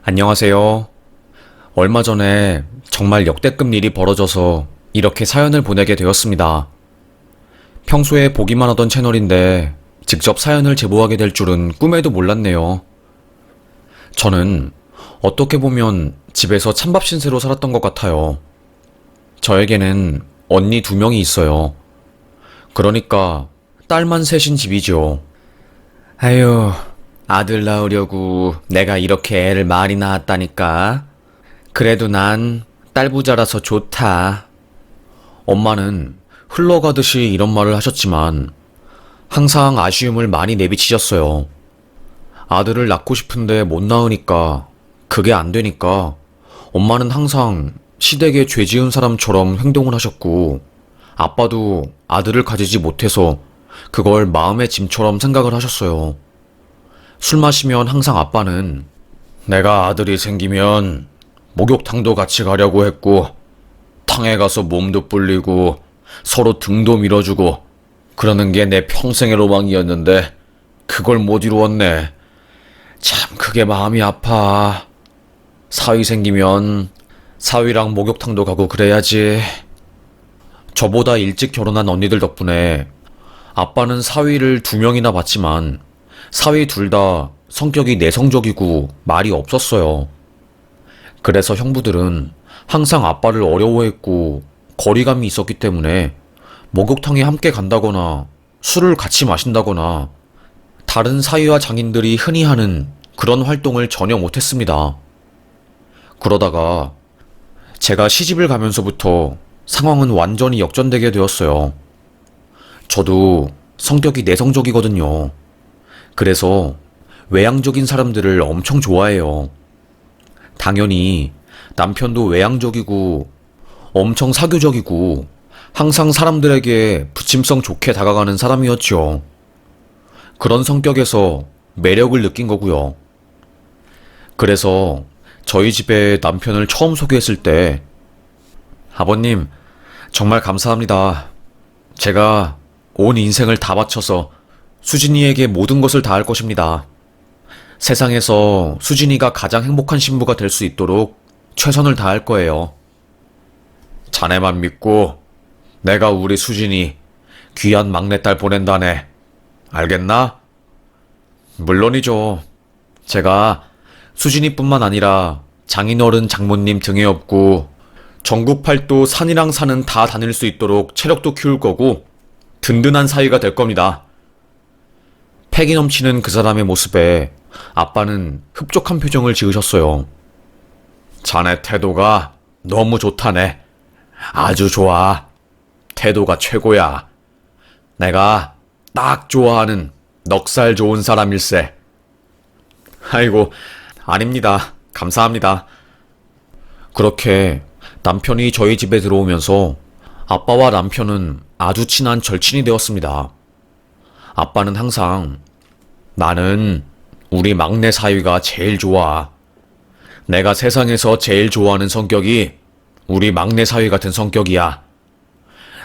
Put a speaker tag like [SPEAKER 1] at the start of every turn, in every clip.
[SPEAKER 1] 안녕하세요. 얼마 전에 정말 역대급 일이 벌어져서 이렇게 사연을 보내게 되었습니다. 평소에 보기만 하던 채널인데 직접 사연을 제보하게 될 줄은 꿈에도 몰랐네요. 저는 어떻게 보면 집에서 찬밥 신세로 살았던 것 같아요. 저에게는 언니 2명이 있어요. 그러니까 딸만 셋인 집이죠. 아유, 아들 낳으려고 내가 이렇게 애를 많이 낳았다니까. 그래도 난 딸부자라서 좋다. 엄마는 흘러가듯이 이런 말을 하셨지만 항상 아쉬움을 많이 내비치셨어요. 아들을 낳고 싶은데 못 낳으니까, 그게 안 되니까 엄마는 항상 시댁에 죄 지은 사람처럼 행동을 하셨고, 아빠도 아들을 가지지 못해서 그걸 마음의 짐처럼 생각을 하셨어요. 술 마시면 항상 아빠는 내가 아들이 생기면 목욕탕도 같이 가려고 했고, 탕에 가서 몸도 불리고 서로 등도 밀어주고 그러는 게 내 평생의 로망이었는데 그걸 못 이루었네. 참 그게 마음이 아파. 사위 생기면 사위랑 목욕탕도 가고 그래야지. 저보다 일찍 결혼한 언니들 덕분에 아빠는 사위를 2명이나 봤지만 사위 둘 다 성격이 내성적이고 말이 없었어요. 그래서 형부들은 항상 아빠를 어려워했고 거리감이 있었기 때문에 목욕탕에 함께 간다거나 술을 같이 마신다거나 다른 사위와 장인들이 흔히 하는 그런 활동을 전혀 못했습니다. 그러다가 제가 시집을 가면서부터 상황은 완전히 역전되게 되었어요. 저도 성격이 내성적이거든요. 그래서 외향적인 사람들을 엄청 좋아해요. 당연히 남편도 외향적이고 엄청 사교적이고 항상 사람들에게 부침성 좋게 다가가는 사람이었죠. 그런 성격에서 매력을 느낀 거고요. 그래서 저희 집에 남편을 처음 소개했을 때 아버님, 정말 감사합니다. 제가 온 인생을 다 바쳐서 수진이에게 모든 것을 다할 것입니다. 세상에서 수진이가 가장 행복한 신부가 될 수 있도록 최선을 다할 거예요. 자네만 믿고 내가 우리 수진이 귀한 막내딸 보낸다네. 알겠나? 물론이죠. 제가 수진이뿐만 아니라 장인어른 장모님 등에 업고 전국 팔도 산이랑 산은 다 다닐 수 있도록 체력도 키울 거고 든든한 사위가 될 겁니다. 패기 넘치는 그 사람의 모습에 아빠는 흡족한 표정을 지으셨어요. 자네 태도가 너무 좋다네. 아주 좋아. 태도가 최고야. 내가 딱 좋아하는 넉살 좋은 사람일세. 아이고, 아닙니다. 감사합니다. 그렇게 남편이 저희 집에 들어오면서 아빠와 남편은 아주 친한 절친이 되었습니다. 아빠는 항상 나는 우리 막내 사위가 제일 좋아. 내가 세상에서 제일 좋아하는 성격이 우리 막내 사위 같은 성격이야.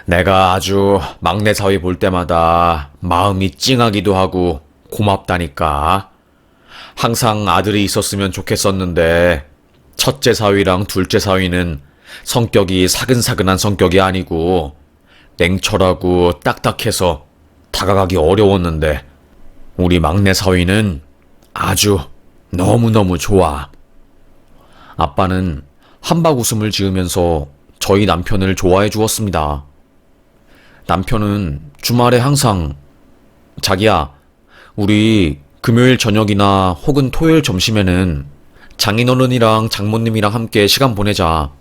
[SPEAKER 1] 내가 아주 막내 사위 볼 때마다 마음이 찡하기도 하고 고맙다니까. 항상 아들이 있었으면 좋겠었는데 첫째 사위랑 둘째 사위는 성격이 사근사근한 성격이 아니고 냉철하고 딱딱해서 다가가기 어려웠는데 우리 막내 사위는 아주 너무너무 좋아. 아빠는 한박 웃음을 지으면서 저희 남편을 좋아해 주었습니다. 남편은 주말에 항상 자기야, 우리 금요일 저녁이나 혹은 토요일 점심에는 장인어른이랑 장모님이랑 함께 시간 보내자.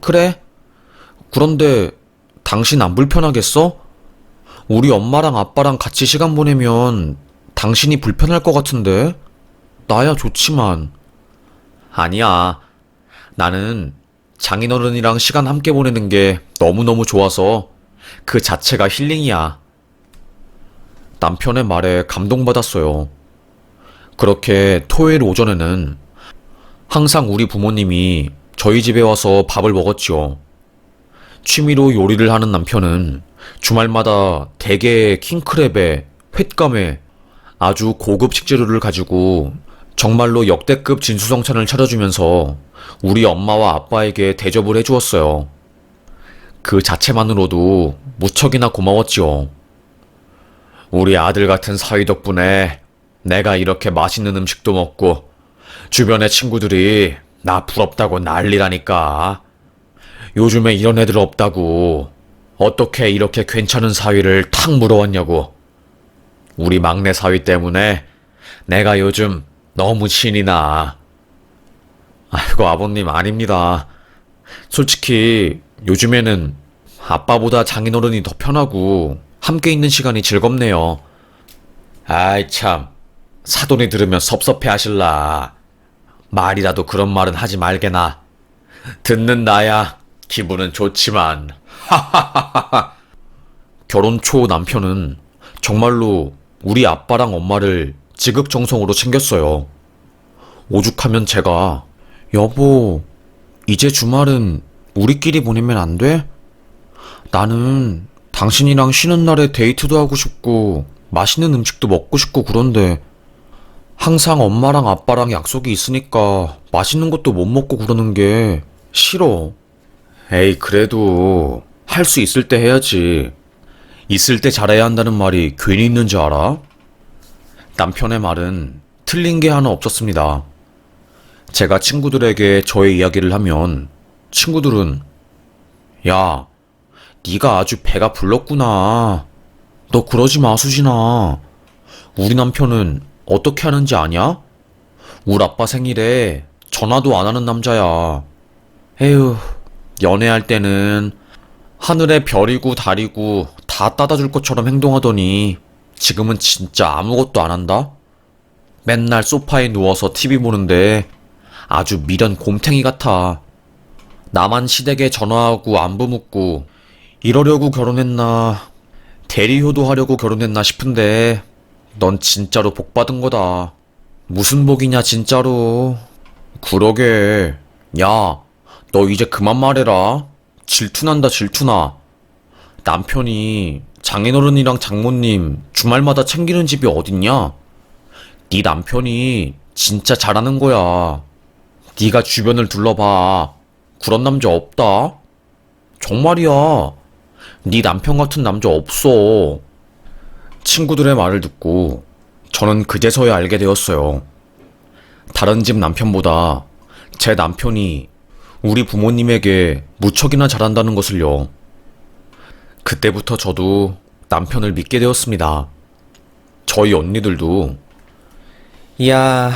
[SPEAKER 1] 그래? 그런데 당신 안 불편하겠어? 우리 엄마랑 아빠랑 같이 시간 보내면 당신이 불편할 것 같은데? 나야 좋지만. 아니야. 나는 장인어른이랑 시간 함께 보내는 게 너무너무 좋아서 그 자체가 힐링이야. 남편의 말에 감동받았어요. 그렇게 토요일 오전에는 항상 우리 부모님이 저희 집에 와서 밥을 먹었죠. 취미로 요리를 하는 남편은 주말마다 대게에 킹크랩에 횟감에 아주 고급 식재료를 가지고 정말로 역대급 진수성찬을 차려주면서 우리 엄마와 아빠에게 대접을 해주었어요. 그 자체만으로도 무척이나 고마웠지요. 우리 아들 같은 사위 덕분에 내가 이렇게 맛있는 음식도 먹고 주변의 친구들이 나 부럽다고 난리라니까. 요즘에 이런 애들 없다고. 어떻게 이렇게 괜찮은 사위를 탁 물어왔냐고. 우리 막내 사위 때문에 내가 요즘 너무 신이 나. 아이고, 아버님, 아닙니다. 솔직히 요즘에는 아빠보다 장인어른이 더 편하고 함께 있는 시간이 즐겁네요. 아이 참, 사돈이 들으면 섭섭해 하실라. 말이라도 그런 말은 하지 말게나. 듣는 나야 기분은 좋지만. 결혼 초 남편은 정말로 우리 아빠랑 엄마를 지극정성으로 챙겼어요. 오죽하면 제가 여보, 이제 주말은 우리끼리 보내면 안 돼? 나는 당신이랑 쉬는 날에 데이트도 하고 싶고 맛있는 음식도 먹고 싶고 그런데 항상 엄마랑 아빠랑 약속이 있으니까 맛있는 것도 못 먹고 그러는 게 싫어. 에이, 그래도 할 수 있을 때 해야지. 있을 때 잘해야 한다는 말이 괜히 있는 줄 알아? 남편의 말은 틀린 게 하나 없었습니다. 제가 친구들에게 저의 이야기를 하면 친구들은 야, 네가 아주 배가 불렀구나. 너 그러지 마, 수진아. 우리 남편은 어떻게 하는지 아냐? 우리 아빠 생일에 전화도 안 하는 남자야. 에휴, 연애할 때는 하늘에 별이고 달이고 다 따다 줄 것처럼 행동하더니 지금은 진짜 아무것도 안 한다? 맨날 소파에 누워서 TV 보는데 아주 미련 곰탱이 같아. 나만 시댁에 전화하고 안부 묻고 이러려고 결혼했나, 대리효도하려고 결혼했나 싶은데 넌 진짜로 복 받은 거다. 무슨 복이냐 진짜로. 그러게. 야, 너 이제 그만 말해라. 질투난다 질투나. 남편이 장인어른이랑 장모님 주말마다 챙기는 집이 어딨냐? 네 남편이 진짜 잘하는 거야. 네가 주변을 둘러봐. 그런 남자 없다. 정말이야. 네 남편 같은 남자 없어. 친구들의 말을 듣고 저는 그제서야 알게 되었어요. 다른 집 남편보다 제 남편이 우리 부모님에게 무척이나 잘한다는 것을요. 그때부터 저도 남편을 믿게 되었습니다. 저희 언니들도 이야,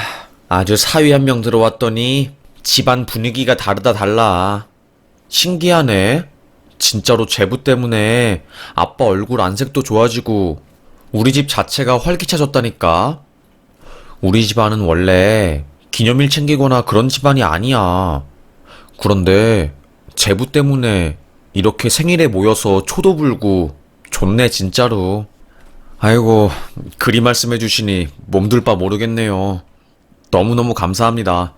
[SPEAKER 1] 아주 사위 한 명 들어왔더니 집안 분위기가 다르다 달라. 신기하네. 진짜로 제부 때문에 아빠 얼굴 안색도 좋아지고 우리 집 자체가 활기차졌다니까. 우리 집안은 원래 기념일 챙기거나 그런 집안이 아니야. 그런데 제부 때문에 이렇게 생일에 모여서 초도 불고 좋네 진짜로. 아이고, 그리 말씀해 주시니 몸둘 바 모르겠네요. 너무너무 감사합니다.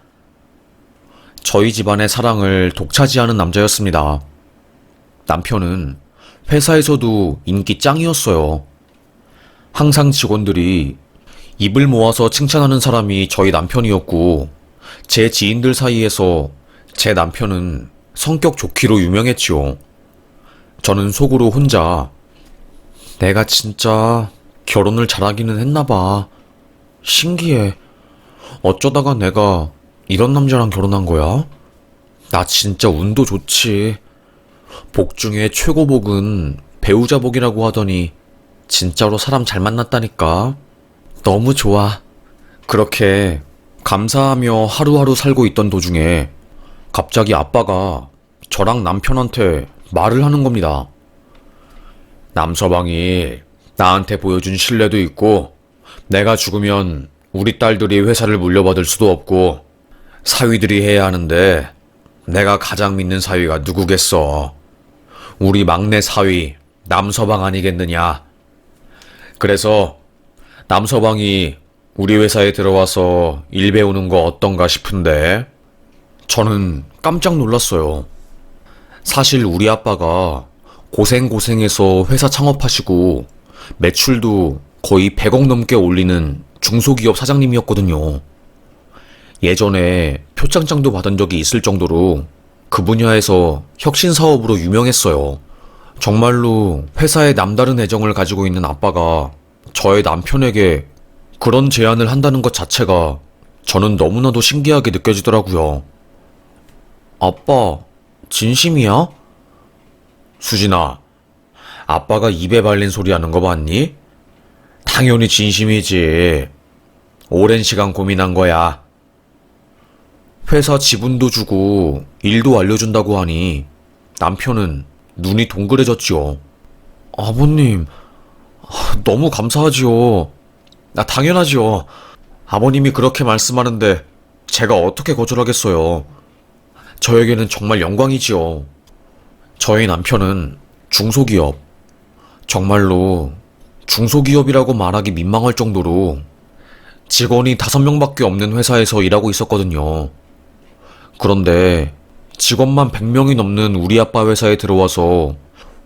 [SPEAKER 1] 저희 집안의 사랑을 독차지하는 남자였습니다. 남편은 회사에서도 인기 짱이었어요. 항상 직원들이 입을 모아서 칭찬하는 사람이 저희 남편이었고, 제 지인들 사이에서 제 남편은 성격 좋기로 유명했지요. 저는 속으로 혼자 내가 진짜 결혼을 잘하기는 했나봐. 신기해. 어쩌다가 내가 이런 남자랑 결혼한 거야? 나 진짜 운도 좋지. 복 중에 최고 복은 배우자 복이라고 하더니 진짜로 사람 잘 만났다니까. 너무 좋아. 그렇게 감사하며 하루하루 살고 있던 도중에 갑자기 아빠가 저랑 남편한테 말을 하는 겁니다. 남서방이 나한테 보여준 신뢰도 있고 내가 죽으면 우리 딸들이 회사를 물려받을 수도 없고 사위들이 해야 하는데 내가 가장 믿는 사위가 누구겠어. 우리 막내 사위 남서방 아니겠느냐. 그래서 남서방이 우리 회사에 들어와서 일 배우는 거 어떤가 싶은데. 저는 깜짝 놀랐어요. 사실 우리 아빠가 고생고생해서 회사 창업하시고 매출도 거의 100억 넘게 올리는 중소기업 사장님이었거든요. 예전에 표창장도 받은 적이 있을 정도로 그 분야에서 혁신 사업으로 유명했어요. 정말로 회사에 남다른 애정을 가지고 있는 아빠가 저의 남편에게 그런 제안을 한다는 것 자체가 저는 너무나도 신기하게 느껴지더라고요. 아빠, 진심이야? 수진아, 아빠가 입에 발린 소리 하는 거 봤니? 당연히 진심이지. 오랜 시간 고민한 거야. 회사 지분도 주고 일도 알려준다고 하니 남편은 눈이 동그래졌지요. 아버님, 너무 감사하지요. 당연하지요. 아버님이 그렇게 말씀하는데 제가 어떻게 거절하겠어요. 저에게는 정말 영광이지요. 저희 남편은 중소기업, 정말로 중소기업이라고 말하기 민망할 정도로 직원이 5명밖에 없는 회사에서 일하고 있었거든요. 그런데 직원만 100명이 넘는 우리 아빠 회사에 들어와서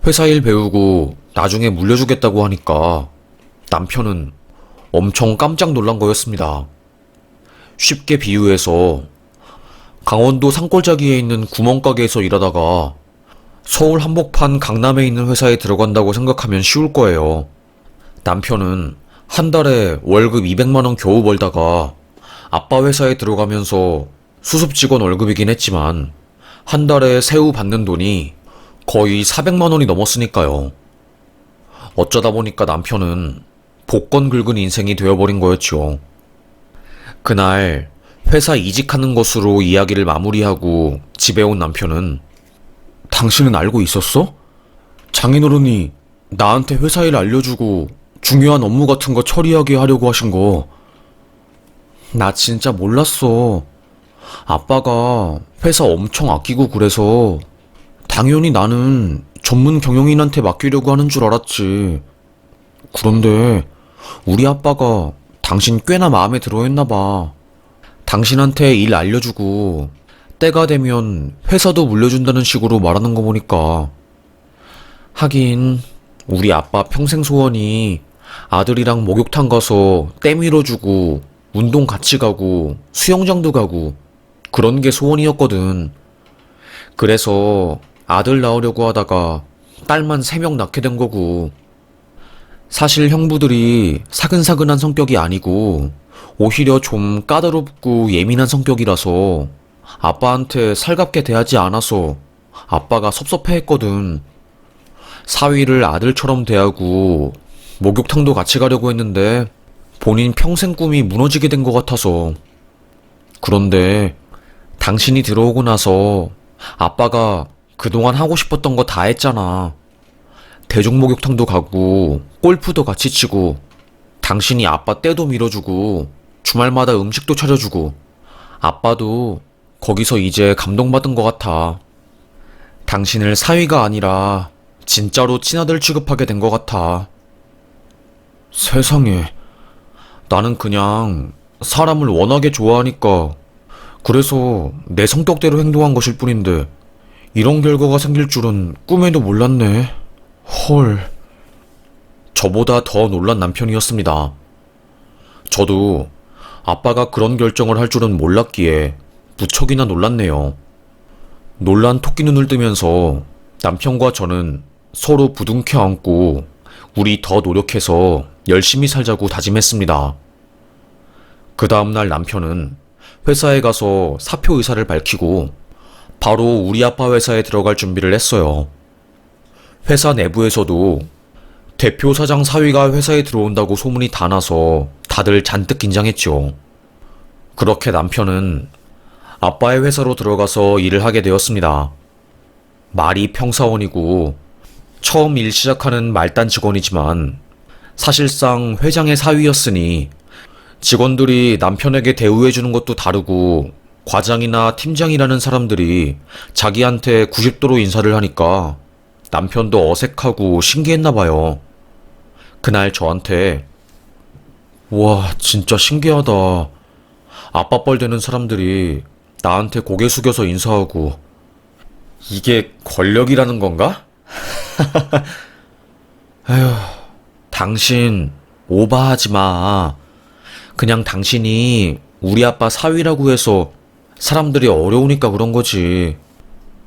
[SPEAKER 1] 회사 일 배우고 나중에 물려주겠다고 하니까 남편은 엄청 깜짝 놀란 거였습니다. 쉽게 비유해서 강원도 산골짜기에 있는 구멍가게에서 일하다가 서울 한복판 강남에 있는 회사에 들어간다고 생각하면 쉬울 거예요. 남편은 한 달에 월급 200만 원 겨우 벌다가 아빠 회사에 들어가면서 수습 직원 월급이긴 했지만 한 달에 세후 받는 돈이 거의 400만 원이 넘었으니까요. 어쩌다 보니까 남편은 복권 긁은 인생이 되어버린 거였죠. 그날 회사 이직하는 것으로 이야기를 마무리하고 집에 온 남편은 당신은 알고 있었어? 장인어른이 나한테 회사 일 알려주고 중요한 업무 같은 거 처리하게 하려고 하신 거. 나 진짜 몰랐어. 아빠가 회사 엄청 아끼고 그래서 당연히 나는 전문 경영인한테 맡기려고 하는 줄 알았지. 그런데 우리 아빠가 당신 꽤나 마음에 들어 했나 봐. 당신한테 일 알려주고 때가 되면 회사도 물려준다는 식으로 말하는 거 보니까. 하긴 우리 아빠 평생 소원이 아들이랑 목욕탕 가서 때 밀어주고 운동 같이 가고 수영장도 가고 그런 게 소원이었거든. 그래서 아들 낳으려고 하다가 딸만 3명 낳게 된 거고. 사실 형부들이 사근사근한 성격이 아니고 오히려 좀 까다롭고 예민한 성격이라서 아빠한테 살갑게 대하지 않아서 아빠가 섭섭해했거든. 사위를 아들처럼 대하고 목욕탕도 같이 가려고 했는데 본인 평생 꿈이 무너지게 된 것 같아서. 그런데 당신이 들어오고 나서 아빠가 그동안 하고 싶었던 거 다 했잖아. 대중목욕탕도 가고 골프도 같이 치고 당신이 아빠 때도 밀어주고 주말마다 음식도 차려주고 아빠도 거기서 이제 감동받은 것 같아. 당신을 사위가 아니라 진짜로 친아들 취급하게 된 것 같아. 세상에, 나는 그냥 사람을 워낙에 좋아하니까 그래서 내 성격대로 행동한 것일 뿐인데 이런 결과가 생길 줄은 꿈에도 몰랐네. 헐. 저보다 더 놀란 남편이었습니다. 저도 아빠가 그런 결정을 할 줄은 몰랐기에 무척이나 놀랐네요. 놀란 토끼 눈을 뜨면서 남편과 저는 서로 부둥켜 안고 우리 더 노력해서 열심히 살자고 다짐했습니다. 그 다음날 남편은 회사에 가서 사표 의사를 밝히고 바로 우리 아빠 회사에 들어갈 준비를 했어요. 회사 내부에서도 대표 사장 사위가 회사에 들어온다고 소문이 다 나서 다들 잔뜩 긴장했죠. 그렇게 남편은 아빠의 회사로 들어가서 일을 하게 되었습니다. 말이 평사원이고 처음 일 시작하는 말단 직원이지만 사실상 회장의 사위였으니 직원들이 남편에게 대우해주는 것도 다르고 과장이나 팀장이라는 사람들이 자기한테 90도로 인사를 하니까 남편도 어색하고 신기했나 봐요. 그날 저한테 와, 진짜 신기하다. 아빠 뻘 되는 사람들이 나한테 고개 숙여서 인사하고 이게 권력이라는 건가? 에휴, 당신 오버하지 마. 그냥 당신이 우리 아빠 사위라고 해서 사람들이 어려우니까 그런 거지.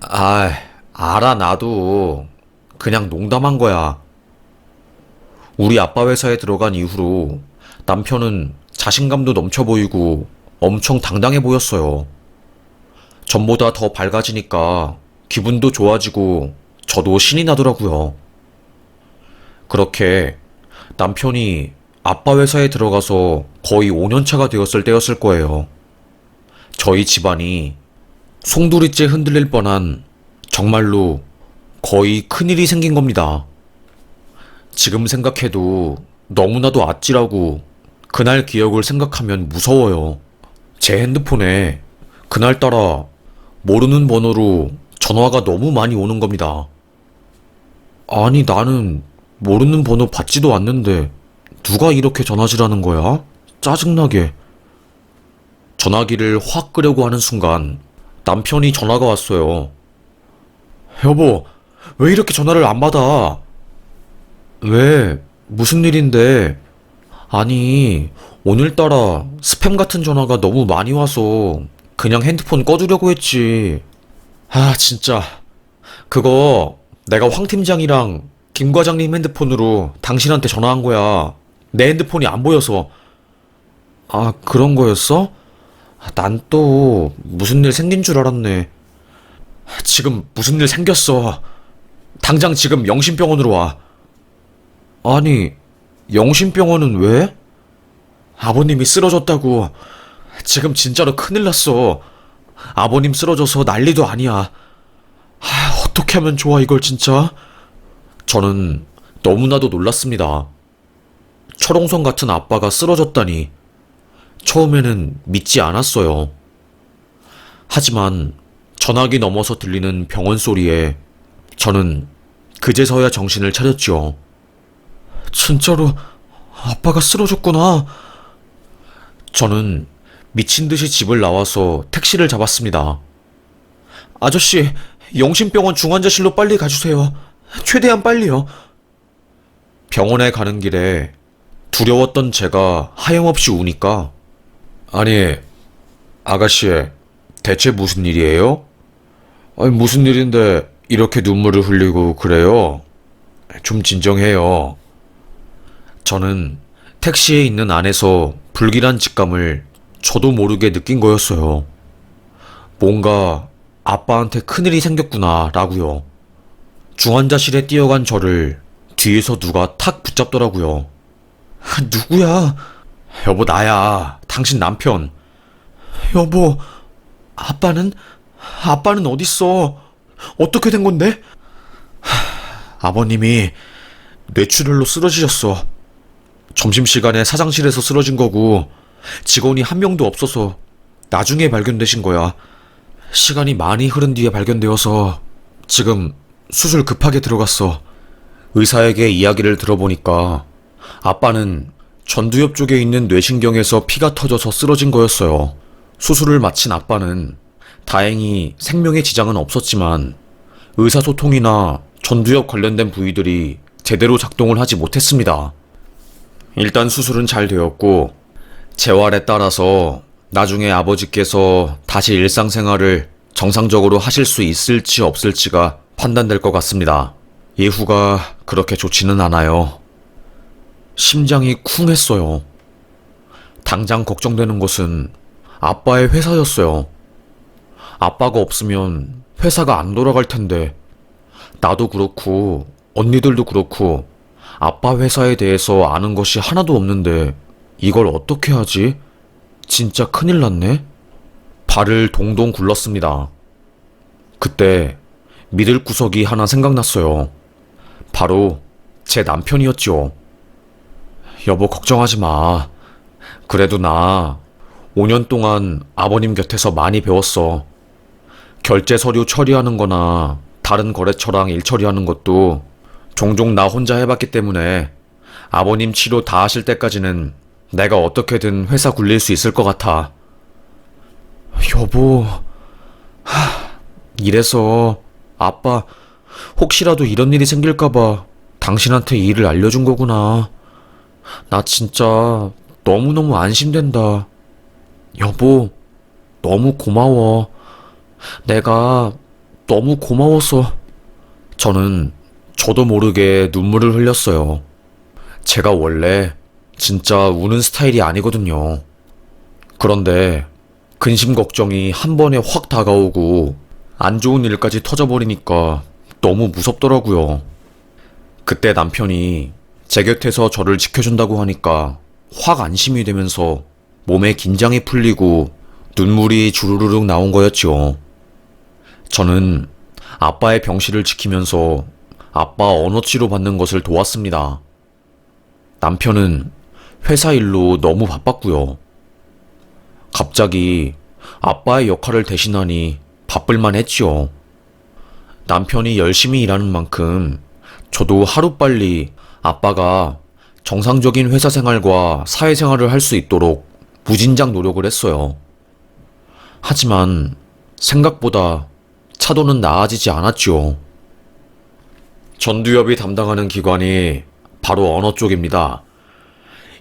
[SPEAKER 1] 아, 알아, 나도. 그냥 농담한 거야. 우리 아빠 회사에 들어간 이후로 남편은 자신감도 넘쳐 보이고 엄청 당당해 보였어요. 전보다 더 밝아지니까 기분도 좋아지고 저도 신이 나더라고요. 그렇게 남편이 아빠 회사에 들어가서 거의 5년 차가 되었을 때였을 거예요. 저희 집안이 송두리째 흔들릴 뻔한 정말로 거의 큰일이 생긴 겁니다. 지금 생각해도 너무나도 아찔하고 그날 기억을 생각하면 무서워요. 제 핸드폰에 그날따라 모르는 번호로 전화가 너무 많이 오는 겁니다. 아니, 나는 모르는 번호 받지도 않는데 누가 이렇게 전화질하는 거야? 짜증나게. 전화기를 확 끄려고 하는 순간 남편이 전화가 왔어요. 여보, 왜 이렇게 전화를 안 받아? 왜? 무슨 일인데? 아니, 오늘따라 스팸 같은 전화가 너무 많이 와서 그냥 핸드폰 꺼두려고 했지. 아, 진짜. 그거 내가 황 팀장이랑 김 과장님 핸드폰으로 당신한테 전화한 거야. 내 핸드폰이 안 보여서. 아, 그런 거였어? 난 또 무슨 일 생긴 줄 알았네. 지금 무슨 일 생겼어. 당장 지금 영신병원으로 와. 아니, 영신병원은 왜? 아버님이 쓰러졌다고. 지금 진짜로 큰일 났어. 아버님 쓰러져서 난리도 아니야. 어떻게 하면 좋아, 이걸 진짜? 저는 너무나도 놀랐습니다. 철옹성 같은 아빠가 쓰러졌다니. 처음에는 믿지 않았어요. 하지만 전화기 넘어서 들리는 병원 소리에 저는 그제서야 정신을 차렸죠. 진짜로 아빠가 쓰러졌구나. 저는 미친 듯이 집을 나와서 택시를 잡았습니다. 아저씨, 영신병원 중환자실로 빨리 가주세요. 최대한 빨리요. 병원에 가는 길에 두려웠던 제가 하염없이 우니까, 아니, 아가씨, 대체 무슨 일이에요? 아니, 무슨 일인데 이렇게 눈물을 흘리고 그래요? 좀 진정해요. 저는 택시에 있는 안에서 불길한 직감을 저도 모르게 느낀 거였어요. 뭔가 아빠한테 큰일이 생겼구나 라고요. 중환자실에 뛰어간 저를 뒤에서 누가 탁 붙잡더라고요. 누구야? 여보, 나야. 당신 남편. 여보, 아빠는 어딨어? 어떻게 된 건데? 아버님이 뇌출혈로 쓰러지셨어. 점심시간에 사장실에서 쓰러진 거고 직원이 한 명도 없어서 나중에 발견되신 거야. 시간이 많이 흐른 뒤에 발견되어서 지금 수술 급하게 들어갔어. 의사에게 이야기를 들어보니까 아빠는 전두엽 쪽에 있는 뇌신경에서 피가 터져서 쓰러진 거였어요. 수술을 마친 아빠는 다행히 생명에 지장은 없었지만 의사소통이나 전두엽 관련된 부위들이 제대로 작동을 하지 못했습니다. 일단 수술은 잘 되었고 재활에 따라서 나중에 아버지께서 다시 일상생활을 정상적으로 하실 수 있을지 없을지가 판단될 것 같습니다. 예후가 그렇게 좋지는 않아요. 심장이 쿵 했어요. 당장 걱정되는 것은 아빠의 회사였어요. 아빠가 없으면 회사가 안 돌아갈 텐데 나도 그렇고 언니들도 그렇고 아빠 회사에 대해서 아는 것이 하나도 없는데 이걸 어떻게 하지? 진짜 큰일 났네? 발을 동동 굴렀습니다. 그때 믿을 구석이 하나 생각났어요. 바로 제 남편이었죠. 여보, 걱정하지 마. 그래도 나 5년 동안 아버님 곁에서 많이 배웠어. 결제 서류 처리하는 거나 다른 거래처랑 일 처리하는 것도 종종 나 혼자 해봤기 때문에 아버님 치료 다 하실 때까지는 내가 어떻게든 회사 굴릴 수 있을 것 같아. 여보, 이래서 아빠 혹시라도 이런 일이 생길까봐 당신한테 이 일을 알려준 거구나. 나 진짜 너무너무 안심된다. 여보, 너무 고마워. 내가 너무 고마워서. 저는 저도 모르게 눈물을 흘렸어요. 제가 원래 진짜 우는 스타일이 아니거든요. 그런데 근심 걱정이 한 번에 확 다가오고 안 좋은 일까지 터져버리니까 너무 무섭더라고요. 그때 남편이 제 곁에서 저를 지켜준다고 하니까 확 안심이 되면서 몸에 긴장이 풀리고 눈물이 주르르륵 나온 거였죠. 저는 아빠의 병실을 지키면서 아빠 언어치료 받는 것을 도왔습니다. 남편은 회사 일로 너무 바빴고요. 갑자기 아빠의 역할을 대신하니 바쁠만 했지요. 남편이 열심히 일하는 만큼 저도 하루빨리 아빠가 정상적인 회사 생활과 사회생활을 할 수 있도록 무진장 노력을 했어요. 하지만 생각보다 차도는 나아지지 않았죠. 전두엽이 담당하는 기관이 바로 언어 쪽입니다.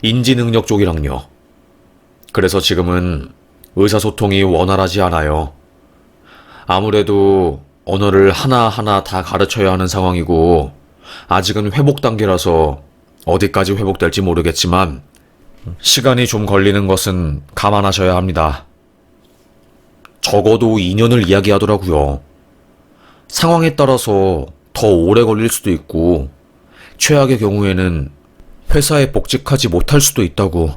[SPEAKER 1] 인지능력 쪽이랑요. 그래서 지금은 의사소통이 원활하지 않아요. 아무래도 언어를 하나하나 다 가르쳐야 하는 상황이고, 아직은 회복 단계라서 어디까지 회복될지 모르겠지만, 시간이 좀 걸리는 것은 감안하셔야 합니다. 적어도 2년을 이야기하더라고요. 상황에 따라서 더 오래 걸릴 수도 있고, 최악의 경우에는 회사에 복직하지 못할 수도 있다고.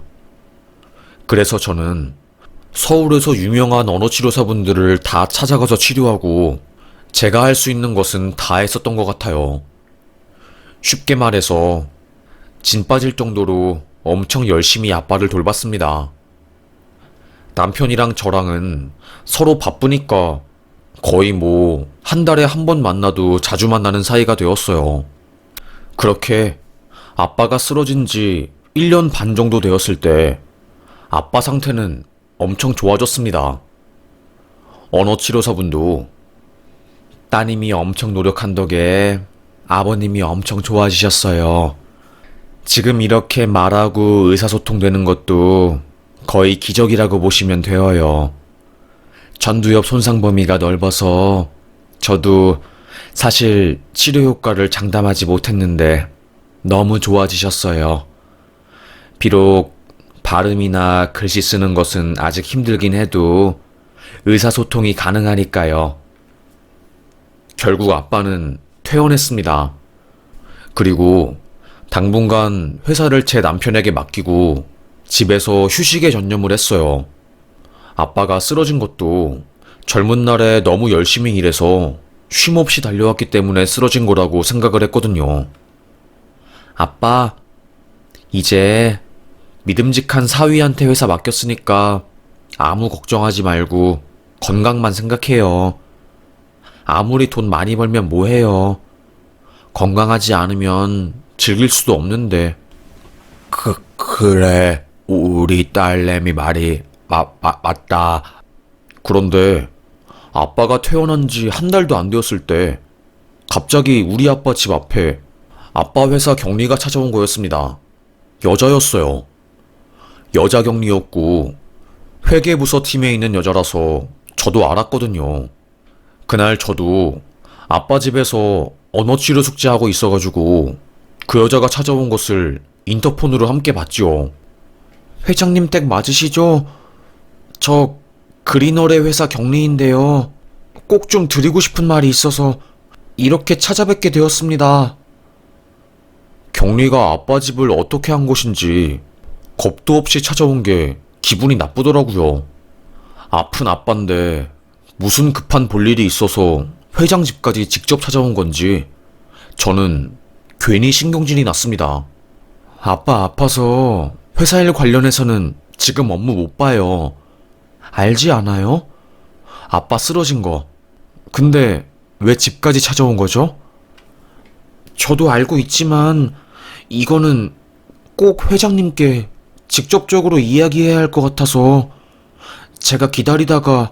[SPEAKER 1] 그래서 저는 서울에서 유명한 언어치료사분들을 다 찾아가서 치료하고, 제가 할 수 있는 것은 다 했었던 것 같아요. 쉽게 말해서 진 빠질 정도로 엄청 열심히 아빠를 돌봤습니다. 남편이랑 저랑은 서로 바쁘니까 거의 뭐 한 달에 한 번 만나도 자주 만나는 사이가 되었어요. 그렇게 아빠가 쓰러진 지 1년 반 정도 되었을 때 아빠 상태는 엄청 좋아졌습니다. 언어치료사분도 따님이 엄청 노력한 덕에 아버님이 엄청 좋아지셨어요. 지금 이렇게 말하고 의사소통되는 것도 거의 기적이라고 보시면 되어요. 전두엽 손상 범위가 넓어서 저도 사실 치료 효과를 장담하지 못했는데 너무 좋아지셨어요. 비록 발음이나 글씨 쓰는 것은 아직 힘들긴 해도 의사소통이 가능하니까요. 결국 아빠는 퇴원했습니다. 그리고 당분간 회사를 제 남편에게 맡기고 집에서 휴식에 전념을 했어요. 아빠가 쓰러진 것도 젊은 날에 너무 열심히 일해서 쉼없이 달려왔기 때문에 쓰러진 거라고 생각을 했거든요. 아빠, 이제 믿음직한 사위한테 회사 맡겼으니까 아무 걱정하지 말고 건강만 생각해요. 아무리 돈 많이 벌면 뭐해요. 건강하지 않으면 즐길 수도 없는데. 그래. 우리 딸내미 말이 맞다. 그런데 아빠가 퇴원한 지 한 달도 안 되었을 때 갑자기 우리 아빠 집 앞에 아빠 회사 격리가 찾아온 거였습니다. 여자였어요. 여자 격리였고 회계부서 팀에 있는 여자라서 저도 알았거든요. 그날 저도 아빠 집에서 언어치료 숙제하고 있어가지고 그 여자가 찾아온 것을 인터폰으로 함께 봤지요. 회장님 댁 맞으시죠? 저 그린월의 회사 격리인데요. 꼭 좀 드리고 싶은 말이 있어서 이렇게 찾아뵙게 되었습니다. 격리가 아빠 집을 어떻게 한 것인지 겁도 없이 찾아온 게 기분이 나쁘더라고요. 아픈 아빠인데 무슨 급한 볼일이 있어서 회장 집까지 직접 찾아온 건지 저는 괜히 신경질이 났습니다. 아빠 아파서 회사 일 관련해서는 지금 업무 못 봐요. 알지 않아요? 아빠 쓰러진 거. 근데 왜 집까지 찾아온 거죠? 저도 알고 있지만 이거는 꼭 회장님께 직접적으로 이야기해야 할 것 같아서 제가 기다리다가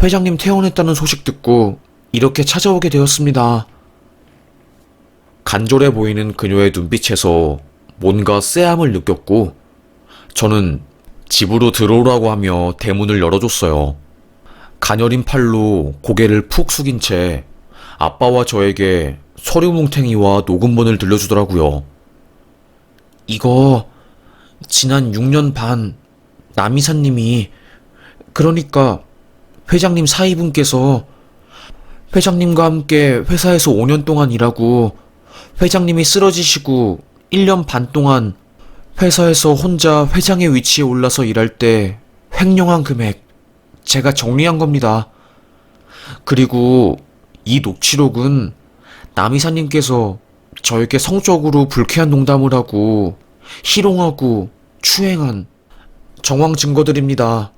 [SPEAKER 1] 회장님 퇴원했다는 소식 듣고 이렇게 찾아오게 되었습니다. 간절해 보이는 그녀의 눈빛에서 뭔가 쎄함을 느꼈고 저는 집으로 들어오라고 하며 대문을 열어줬어요. 가녀린 팔로 고개를 푹 숙인 채 아빠와 저에게 서류 뭉탱이와 녹음본을 들려주더라고요. 이거 지난 6년 반 남이사님이, 그러니까 회장님 사위분께서 회장님과 함께 회사에서 5년 동안 일하고 회장님이 쓰러지시고 1년 반 동안 회사에서 혼자 회장의 위치에 올라서 일할 때 횡령한 금액 제가 정리한 겁니다. 그리고 이 녹취록은 남이사님께서 저에게 성적으로 불쾌한 농담을 하고 희롱하고 추행한 정황 증거들입니다.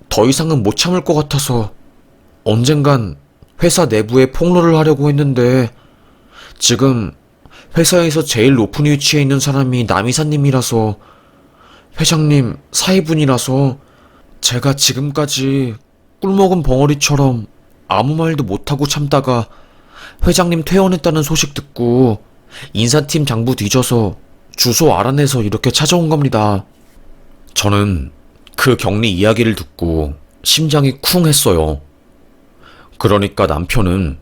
[SPEAKER 1] 더 이상은 못 참을 것 같아서 언젠간 회사 내부에 폭로를 하려고 했는데 지금 회사에서 제일 높은 위치에 있는 사람이 남이사님이라서 회장님 사위분이라서 제가 지금까지 꿀먹은 벙어리처럼 아무 말도 못하고 참다가 회장님 퇴원했다는 소식 듣고 인사팀 장부 뒤져서 주소 알아내서 이렇게 찾아온 겁니다. 저는 그 격리 이야기를 듣고 심장이 쿵 했어요. 그러니까 남편은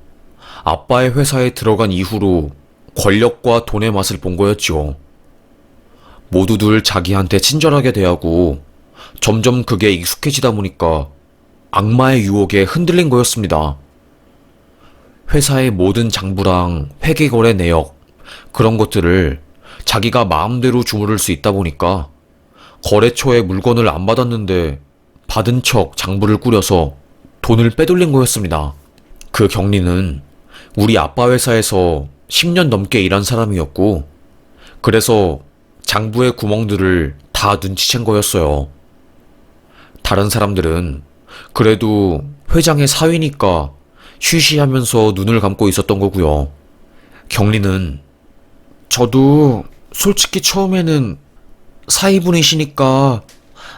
[SPEAKER 1] 아빠의 회사에 들어간 이후로 권력과 돈의 맛을 본 거였죠. 모두들 자기한테 친절하게 대하고 점점 그게 익숙해지다 보니까 악마의 유혹에 흔들린 거였습니다. 회사의 모든 장부랑 회계거래 내역, 그런 것들을 자기가 마음대로 주무를 수 있다 보니까 거래처에 물건을 안 받았는데 받은 척 장부를 꾸려서 돈을 빼돌린 거였습니다. 그 경리는 우리 아빠 회사에서 10년 넘게 일한 사람이었고, 그래서 장부의 구멍들을 다 눈치챈 거였어요. 다른 사람들은 그래도 회장의 사위니까 쉬쉬하면서 눈을 감고 있었던 거고요. 경리는 저도 솔직히 처음에는 사위분이시니까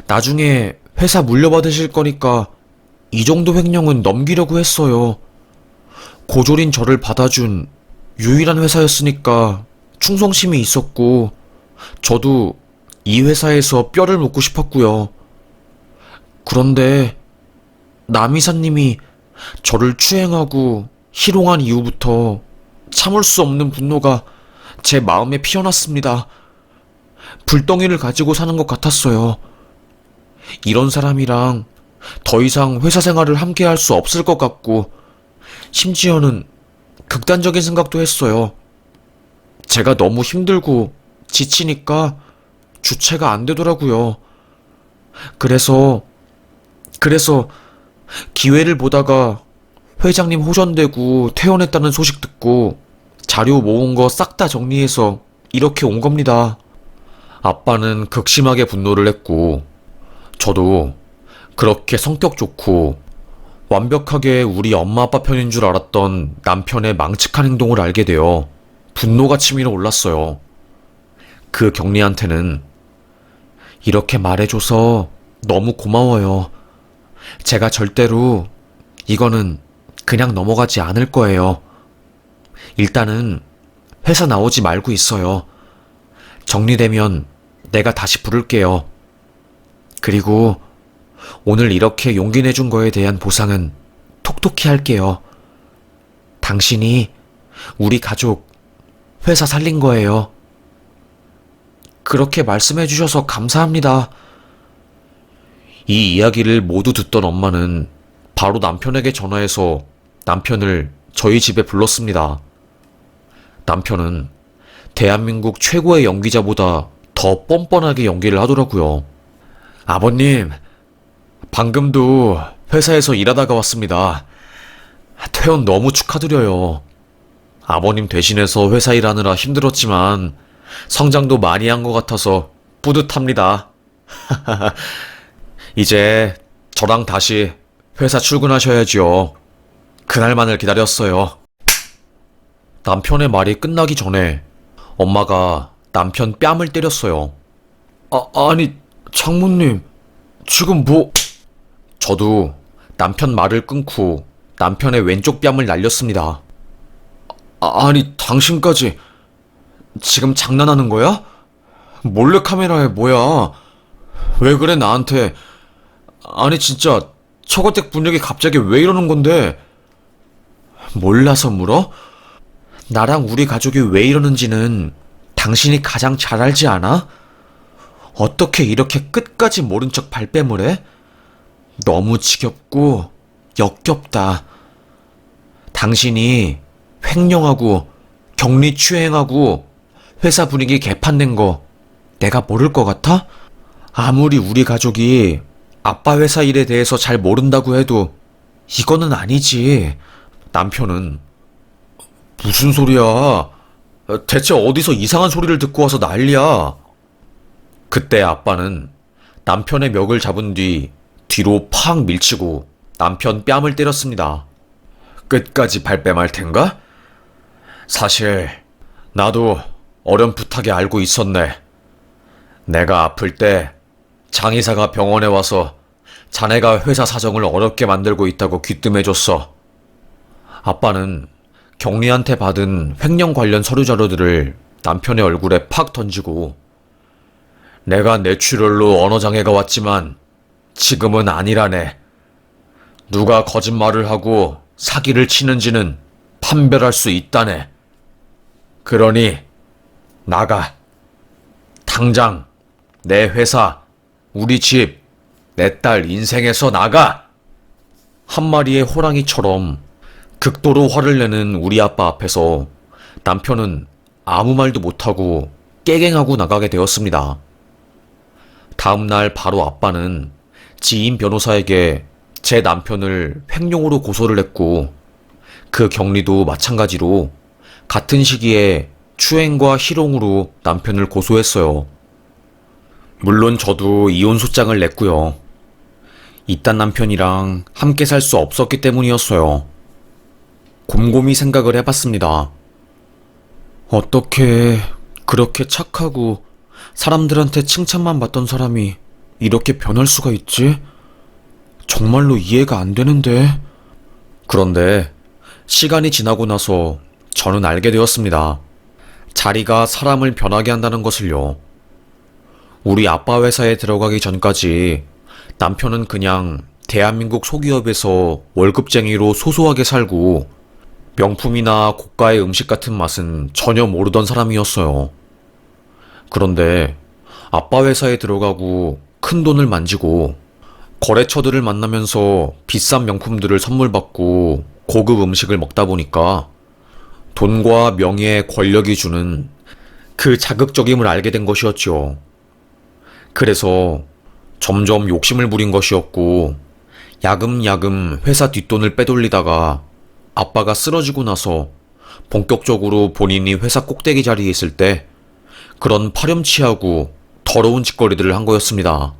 [SPEAKER 1] 나중에 회사 물려받으실 거니까 이 정도 횡령은 넘기려고 했어요. 고졸인 저를 받아준 유일한 회사였으니까 충성심이 있었고 저도 이 회사에서 뼈를 묻고 싶었고요. 그런데 남이사님이 저를 추행하고 희롱한 이후부터 참을 수 없는 분노가 제 마음에 피어났습니다. 불덩이를 가지고 사는 것 같았어요. 이런 사람이랑 더 이상 회사 생활을 함께 할 수 없을 것 같고, 심지어는 극단적인 생각도 했어요. 제가 너무 힘들고 지치니까 주체가 안 되더라고요. 그래서 기회를 보다가 회장님 호전되고 퇴원했다는 소식 듣고 자료 모은 거 싹 다 정리해서 이렇게 온 겁니다. 아빠는 극심하게 분노를 했고, 저도 그렇게 성격 좋고 완벽하게 우리 엄마 아빠 편인 줄 알았던 남편의 망측한 행동을 알게 되어 분노가 치밀어 올랐어요. 그 경리한테는 이렇게 말해줘서 너무 고마워요. 제가 절대로 이거는 그냥 넘어가지 않을 거예요. 일단은 회사 나오지 말고 있어요. 정리되면 내가 다시 부를게요. 그리고 오늘 이렇게 용기 내준 거에 대한 보상은 톡톡히 할게요. 당신이 우리 가족 회사 살린 거예요. 그렇게 말씀해 주셔서 감사합니다. 이 이야기를 모두 듣던 엄마는 바로 남편에게 전화해서 남편을 저희 집에 불렀습니다. 남편은 대한민국 최고의 연기자보다 더 뻔뻔하게 연기를 하더라고요. 아버님, 방금도 회사에서 일하다가 왔습니다. 퇴원 너무 축하드려요. 아버님 대신해서 회사 일하느라 힘들었지만 성장도 많이 한 것 같아서 뿌듯합니다. 이제 저랑 다시 회사 출근하셔야지요. 그날만을 기다렸어요. 남편의 말이 끝나기 전에 엄마가 남편 뺨을 때렸어요. 아니, 장모님, 지금 뭐... 저도 남편 말을 끊고 남편의 왼쪽 뺨을 날렸습니다. 아니, 당신까지 지금 장난하는 거야? 몰래카메라에 뭐야? 왜 그래, 나한테? 아니, 진짜, 처거댁 분위기 갑자기 왜 이러는 건데? 몰라서 물어? 나랑 우리 가족이 왜 이러는지는 당신이 가장 잘 알지 않아? 어떻게 이렇게 끝까지 모른 척 발뺌을 해? 너무 지겹고 역겹다. 당신이 횡령하고 격리추행하고 회사 분위기 개판낸 거 내가 모를 것 같아? 아무리 우리 가족이 아빠 회사 일에 대해서 잘 모른다고 해도 이거는 아니지. 남편은 무슨 소리야? 대체 어디서 이상한 소리를 듣고 와서 난리야? 그때 아빠는 남편의 멱을 잡은 뒤 뒤로 팍 밀치고 남편 뺨을 때렸습니다. 끝까지 발뺌할 텐가? 사실 나도 어렴풋하게 알고 있었네. 내가 아플 때 장의사가 병원에 와서 자네가 회사 사정을 어렵게 만들고 있다고 귀뜸해줬어. 아빠는 경리한테 받은 횡령 관련 서류 자료들을 남편의 얼굴에 팍 던지고 내가 뇌출혈로 언어장애가 왔지만 지금은 아니라네. 누가 거짓말을 하고 사기를 치는지는 판별할 수 있다네. 그러니 나가. 당장 내 회사, 우리 집, 내 딸 인생에서 나가! 한 마리의 호랑이처럼 극도로 화를 내는 우리 아빠 앞에서 남편은 아무 말도 못하고 깨갱하고 나가게 되었습니다. 다음날 바로 아빠는 지인 변호사에게 제 남편을 횡령으로 고소를 했고 그 격리도 마찬가지로 같은 시기에 추행과 희롱으로 남편을 고소했어요. 물론 저도 이혼 소장을 냈고요. 이딴 남편이랑 함께 살 수 없었기 때문이었어요. 곰곰이 생각을 해봤습니다. 어떻게 그렇게 착하고 사람들한테 칭찬만 받던 사람이 이렇게 변할 수가 있지? 정말로 이해가 안 되는데. 그런데 시간이 지나고 나서 저는 알게 되었습니다. 자리가 사람을 변하게 한다는 것을요. 우리 아빠 회사에 들어가기 전까지 남편은 그냥 대한민국 소기업에서 월급쟁이로 소소하게 살고 명품이나 고가의 음식 같은 맛은 전혀 모르던 사람이었어요. 그런데 아빠 회사에 들어가고 큰 돈을 만지고 거래처들을 만나면서 비싼 명품들을 선물 받고 고급 음식을 먹다 보니까 돈과 명예, 권력이 주는 그 자극적임을 알게 된 것이었죠. 그래서 점점 욕심을 부린 것이었고 야금야금 회사 뒷돈을 빼돌리다가 아빠가 쓰러지고 나서 본격적으로 본인이 회사 꼭대기 자리에 있을 때 그런 파렴치하고 더러운 짓거리들을 한 거였습니다.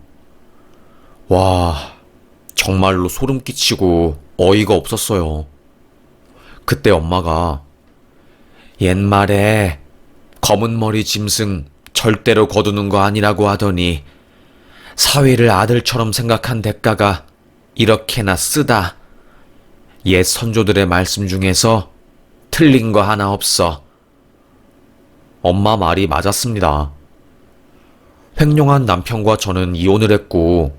[SPEAKER 1] 와, 정말로 소름 끼치고 어이가 없었어요. 그때 엄마가 옛말에 검은 머리 짐승 절대로 거두는 거 아니라고 하더니 사위를 아들처럼 생각한 대가가 이렇게나 쓰다. 옛 선조들의 말씀 중에서 틀린 거 하나 없어. 엄마 말이 맞았습니다. 횡령한 남편과 저는 이혼을 했고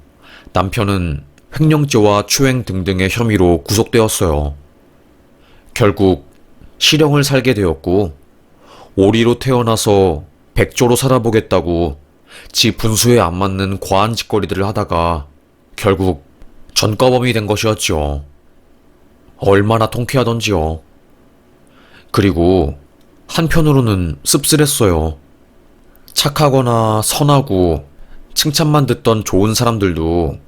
[SPEAKER 1] 남편은 횡령죄와 추행 등등의 혐의로 구속되었어요. 결국 실형을 살게 되었고 오리로 태어나서 백조로 살아보겠다고 지 분수에 안 맞는 과한 짓거리들을 하다가 결국 전과범이 된 것이었죠. 얼마나 통쾌하던지요. 그리고 한편으로는 씁쓸했어요. 착하거나 선하고 칭찬만 듣던 좋은 사람들도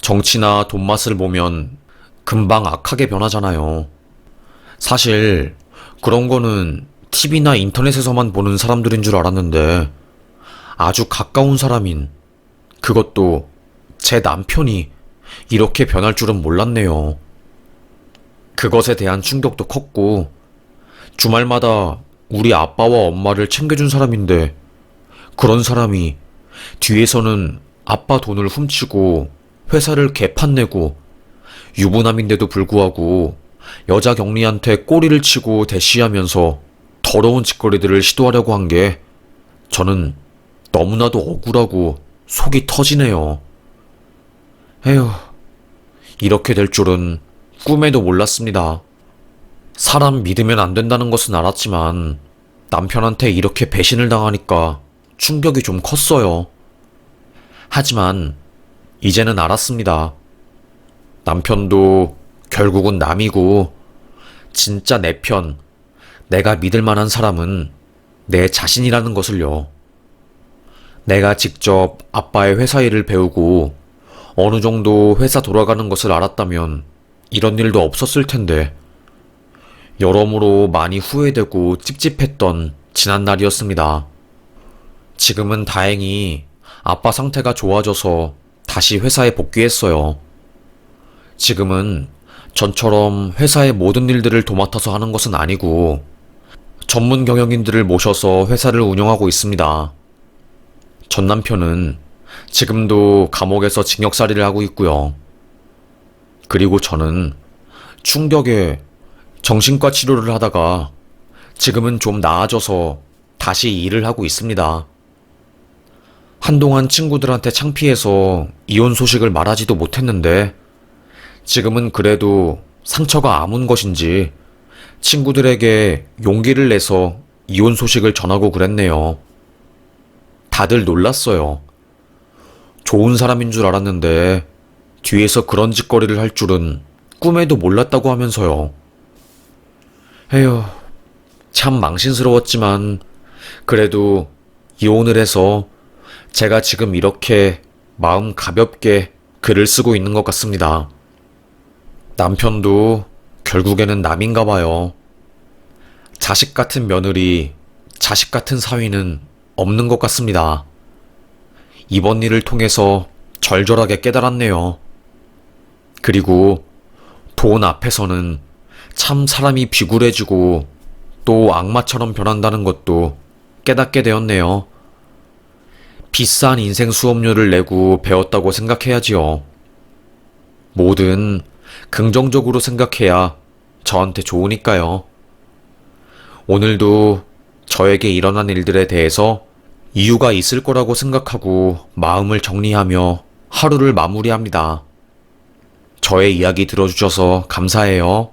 [SPEAKER 1] 정치나 돈맛을 보면 금방 악하게 변하잖아요. 사실 그런 거는 TV나 인터넷에서만 보는 사람들인 줄 알았는데 아주 가까운 사람인, 그것도 제 남편이 이렇게 변할 줄은 몰랐네요. 그것에 대한 충격도 컸고 주말마다 우리 아빠와 엄마를 챙겨준 사람인데 그런 사람이 뒤에서는 아빠 돈을 훔치고 회사를 개판내고 유부남인데도 불구하고 여자 격리한테 꼬리를 치고 대시하면서 더러운 짓거리들을 시도하려고 한 게 저는 너무나도 억울하고 속이 터지네요. 에휴, 이렇게 될 줄은 꿈에도 몰랐습니다. 사람 믿으면 안 된다는 것은 알았지만 남편한테 이렇게 배신을 당하니까 충격이 좀 컸어요. 하지만 이제는 알았습니다. 남편도 결국은 남이고 진짜 내 편, 내가 믿을 만한 사람은 내 자신이라는 것을요. 내가 직접 아빠의 회사 일을 배우고 어느 정도 회사 돌아가는 것을 알았다면 이런 일도 없었을 텐데 여러모로 많이 후회되고 찝찝했던 지난날이었습니다. 지금은 다행히 아빠 상태가 좋아져서 다시 회사에 복귀했어요. 지금은 전처럼 회사의 모든 일들을 도맡아서 하는 것은 아니고 전문 경영인들을 모셔서 회사를 운영하고 있습니다. 전 남편은 지금도 감옥에서 징역살이를 하고 있고요. 그리고 저는 충격에 정신과 치료를 하다가 지금은 좀 나아져서 다시 일을 하고 있습니다. 한동안 친구들한테 창피해서 이혼 소식을 말하지도 못했는데 지금은 그래도 상처가 아문 것인지 친구들에게 용기를 내서 이혼 소식을 전하고 그랬네요. 다들 놀랐어요. 좋은 사람인 줄 알았는데 뒤에서 그런 짓거리를 할 줄은 꿈에도 몰랐다고 하면서요. 에휴, 참 망신스러웠지만 그래도 이혼을 해서 제가 지금 이렇게 마음 가볍게 글을 쓰고 있는 것 같습니다. 남편도 결국에는 남인가 봐요. 자식 같은 며느리, 자식 같은 사위는 없는 것 같습니다. 이번 일을 통해서 절절하게 깨달았네요. 그리고 돈 앞에서는 참 사람이 비굴해지고 또 악마처럼 변한다는 것도 깨닫게 되었네요. 비싼 인생 수업료를 내고 배웠다고 생각해야지요. 뭐든 긍정적으로 생각해야 저한테 좋으니까요. 오늘도 저에게 일어난 일들에 대해서 이유가 있을 거라고 생각하고 마음을 정리하며 하루를 마무리합니다. 저의 이야기 들어주셔서 감사해요.